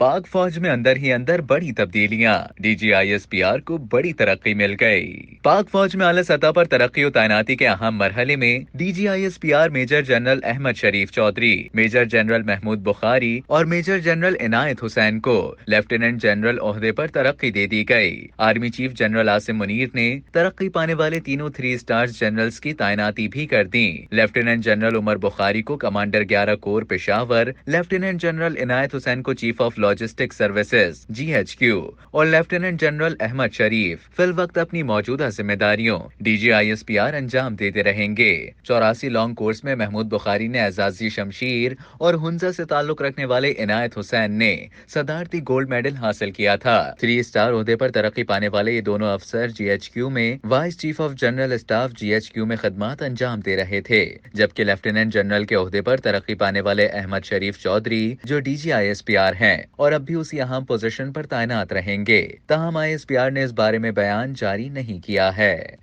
पाक फौज में अंदर ही अंदर बड़ी तब्दीलियां, DGISPR को बड़ी तरक्की मिल गई। पाक फौज में आला सतह पर तरक्की और तैनाती के अहम मरहले में DGISPR मेजर जनरल अहमद शरीफ चौधरी, मेजर जनरल महमूद बुखारी और मेजर जनरल इनायत हुसैन को लेफ्टिनेंट जनरल ओहदे पर तरक्की दे दी गई। Army chief general Asim Munir ने तरक्की पाने वाले तीनों 3 स्टार जनरल्स की तैनाती भी कर दी। लेफ्टिनेंट जनरल उमर बुखारी को commander 11 corps Peshawar, lieutenant general Inayat Hussain को chief of logistic services GHQ और लेफ्टिनेंट जनरल अहमद शरीफ फिल वक्त अपनी मौजूदा जिम्मेदारियों DGISPR अंजाम देते रहेंगे। 84 लॉन्ग कोर्स में महमूद बुखारी ने एजाजी शमशीर और हुंजा से ताल्लुक रखने वाले इनायत हुसैन ने सदारती गोल्ड मेडल हासिल किया था। 3 स्टार ओहदे पर तरक्की पाने वाले ये दोनों अफसर GHQ में vice chief of general staff GHQ में खदमात अंजाम दे रहे थे, जबकि लेफ्टिनेंट जनरल के ओहदे पर तरक्की पाने वाले अहमद शरीफ चौधरी जो DGISPR हैं और अब भी उसी अहम पोजीशन पर तैनात रहेंगे। ताहम ISPR ने इस बारे में बयान जारी नहीं किया है।